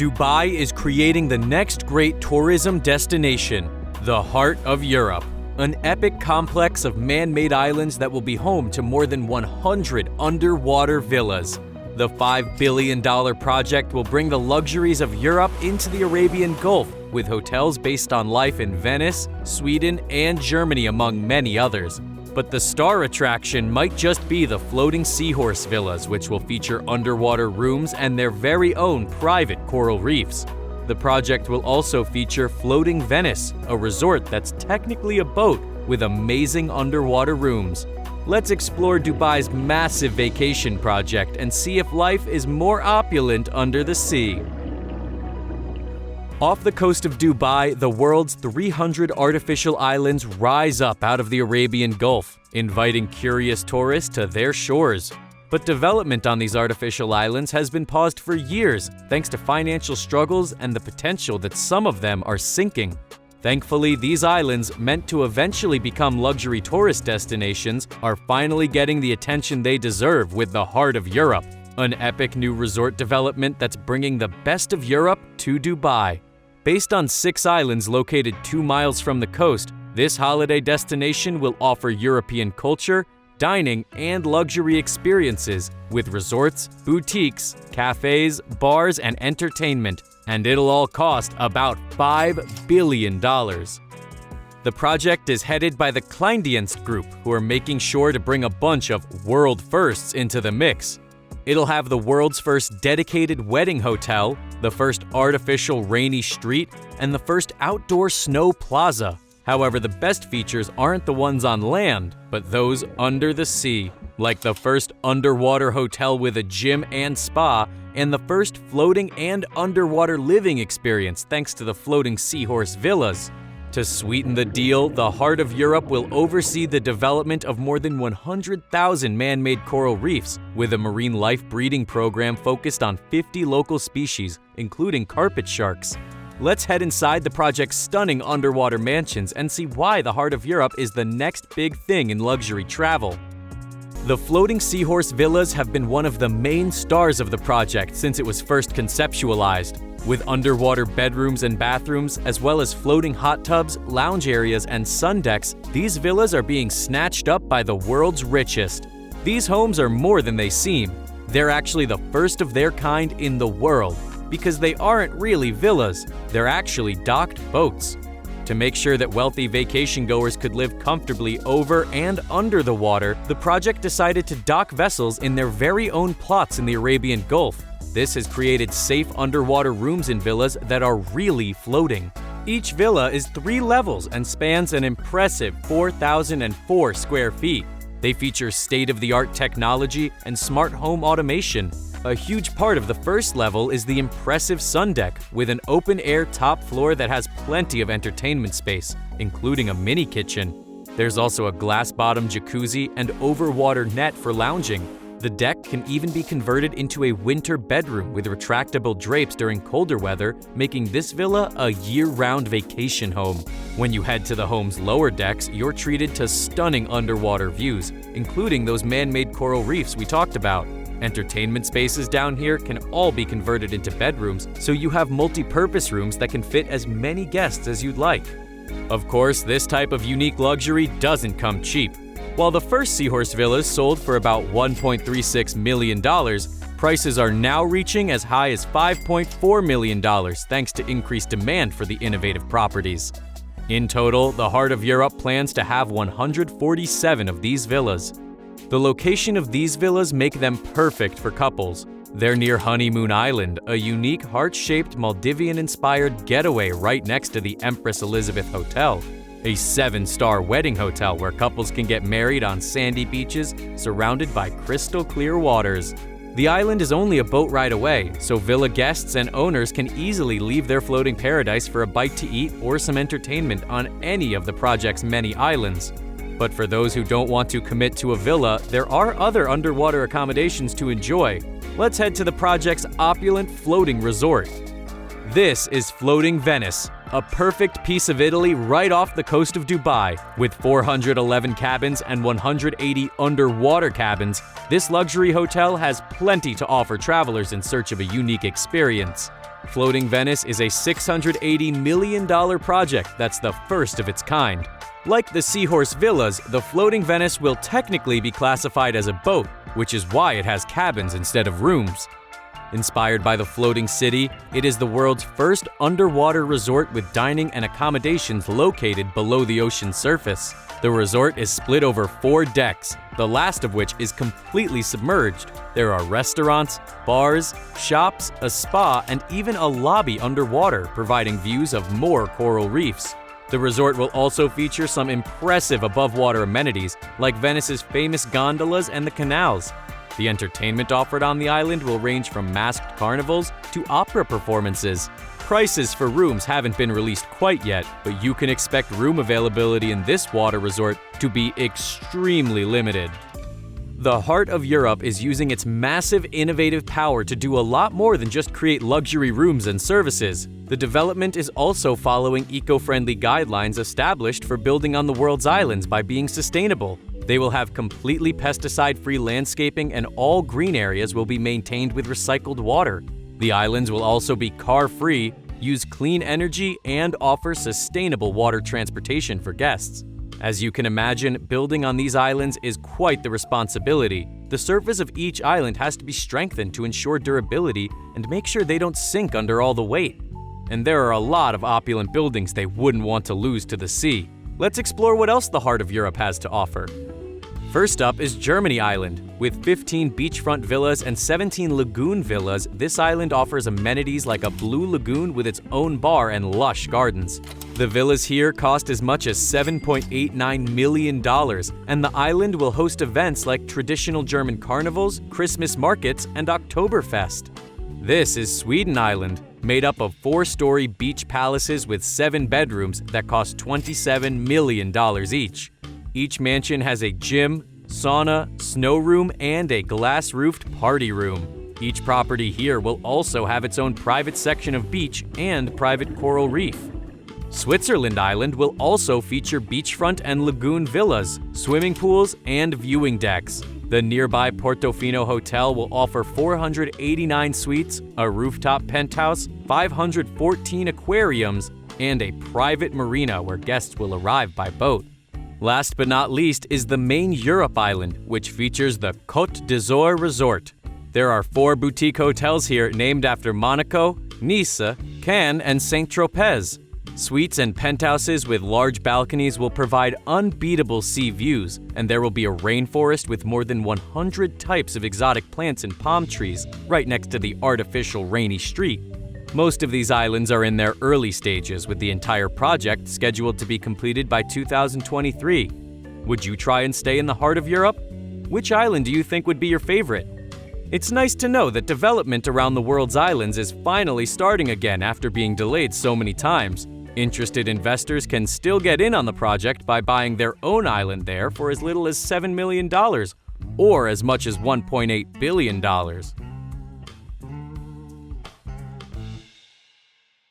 Dubai is creating the next great tourism destination, the heart of Europe. An epic complex of man-made islands that will be home to more than 100 underwater villas. The $5 billion project will bring the luxuries of Europe into the Arabian Gulf, with hotels based on life in Venice, Sweden, and Germany, among many others. But the star attraction might just be the Floating Seahorse Villas, which will feature underwater rooms and their very own private coral reefs. The project will also feature Floating Venice, a resort that's technically a boat with amazing underwater rooms. Let's explore Dubai's massive vacation project and see if life is more opulent under the sea. Off the coast of Dubai, the world's 300 artificial islands rise up out of the Arabian Gulf, inviting curious tourists to their shores. But development on these artificial islands has been paused for years, thanks to financial struggles and the potential that some of them are sinking. Thankfully, these islands, meant to eventually become luxury tourist destinations, are finally getting the attention they deserve with the heart of Europe, an epic new resort development that's bringing the best of Europe to Dubai. Based on 6 islands located 2 miles from the coast, this holiday destination will offer European culture, dining, and luxury experiences with resorts, boutiques, cafes, bars, and entertainment, and it'll all cost about $5 billion. The project is headed by the Kleindienst Group, who are making sure to bring a bunch of world firsts into the mix. It'll have the world's first dedicated wedding hotel, the first artificial rainy street, and the first outdoor snow plaza. However, the best features aren't the ones on land, but those under the sea, like the first underwater hotel with a gym and spa, and the first floating and underwater living experience thanks to the Floating Seahorse Villas. To sweeten the deal, the Heart of Europe will oversee the development of more than 100,000 man-made coral reefs, with a marine life breeding program focused on 50 local species, including carpet sharks. Let's head inside the project's stunning underwater mansions and see why the Heart of Europe is the next big thing in luxury travel. The Floating Seahorse Villas have been one of the main stars of the project since it was first conceptualized. With underwater bedrooms and bathrooms, as well as floating hot tubs, lounge areas, and sun decks, these villas are being snatched up by the world's richest. These homes are more than they seem. They're actually the first of their kind in the world, because they aren't really villas, they're actually docked boats. To make sure that wealthy vacation goers could live comfortably over and under the water, the project decided to dock vessels in their very own plots in the Arabian Gulf. This has created safe underwater rooms in villas that are really floating. Each villa is 3 levels and spans an impressive 4,004 square feet. They feature state-of-the-art technology and smart home automation. A huge part of the first level is the impressive sun deck, with an open-air top floor that has plenty of entertainment space, including a mini kitchen. There's also a glass-bottom jacuzzi and overwater net for lounging. The deck can even be converted into a winter bedroom with retractable drapes during colder weather, making this villa a year-round vacation home. When you head to the home's lower decks, you're treated to stunning underwater views, including those man-made coral reefs we talked about. Entertainment spaces down here can all be converted into bedrooms, so you have multi-purpose rooms that can fit as many guests as you'd like. Of course, this type of unique luxury doesn't come cheap. While the first Seahorse Villas sold for about $1.36 million, prices are now reaching as high as $5.4 million thanks to increased demand for the innovative properties. In total, the Heart of Europe plans to have 147 of these villas. The location of these villas make them perfect for couples. They're near Honeymoon Island, a unique heart-shaped Maldivian-inspired getaway right next to the Empress Elizabeth Hotel, a 7-star wedding hotel where couples can get married on sandy beaches surrounded by crystal-clear waters. The island is only a boat ride away, so villa guests and owners can easily leave their floating paradise for a bite to eat or some entertainment on any of the project's many islands. But for those who don't want to commit to a villa, there are other underwater accommodations to enjoy. Let's head to the project's opulent floating resort. This is Floating Venice, a perfect piece of Italy right off the coast of Dubai. With 411 cabins and 180 underwater cabins, this luxury hotel has plenty to offer travelers in search of a unique experience. Floating Venice is a $680 million project that's the first of its kind. Like the Seahorse Villas, the Floating Venice will technically be classified as a boat, which is why it has cabins instead of rooms. Inspired by the floating city, it is the world's first underwater resort with dining and accommodations located below the ocean's surface. The resort is split over 4 decks, the last of which is completely submerged. There are restaurants, bars, shops, a spa, and even a lobby underwater, providing views of more coral reefs. The resort will also feature some impressive above-water amenities, like Venice's famous gondolas and the canals. The entertainment offered on the island will range from masked carnivals to opera performances. Prices for rooms haven't been released quite yet, but you can expect room availability in this water resort to be extremely limited. The heart of Europe is using its massive innovative power to do a lot more than just create luxury rooms and services. The development is also following eco-friendly guidelines established for building on the world's islands by being sustainable. They will have completely pesticide-free landscaping, and all green areas will be maintained with recycled water. The islands will also be car-free, use clean energy, and offer sustainable water transportation for guests. As you can imagine, building on these islands is quite the responsibility. The surface of each island has to be strengthened to ensure durability and make sure they don't sink under all the weight. And there are a lot of opulent buildings they wouldn't want to lose to the sea. Let's explore what else the heart of Europe has to offer. First up is Germany Island. With 15 beachfront villas and 17 lagoon villas, this island offers amenities like a blue lagoon with its own bar and lush gardens. The villas here cost as much as $7.89 million, and the island will host events like traditional German carnivals, Christmas markets, and Oktoberfest. This is Sweden Island, made up of 4-story beach palaces with 7 bedrooms that cost $27 million each. Each mansion has a gym, sauna, snow room, and a glass-roofed party room. Each property here will also have its own private section of beach and private coral reef. Switzerland Island will also feature beachfront and lagoon villas, swimming pools, and viewing decks. The nearby Portofino Hotel will offer 489 suites, a rooftop penthouse, 514 aquariums, and a private marina where guests will arrive by boat. Last but not least is the main Europe island, which features the Cote D'azur Resort. There are 4 boutique hotels here named after Monaco, Nice, Cannes, and Saint-Tropez. Suites and penthouses with large balconies will provide unbeatable sea views, and there will be a rainforest with more than 100 types of exotic plants and palm trees right next to the artificial rainy street. Most of these islands are in their early stages, with the entire project scheduled to be completed by 2023. Would you try and stay in the heart of Europe? Which island do you think would be your favorite? It's nice to know that development around the world's islands is finally starting again after being delayed so many times. Interested investors can still get in on the project by buying their own island there for as little as $7 million or as much as $1.8 billion.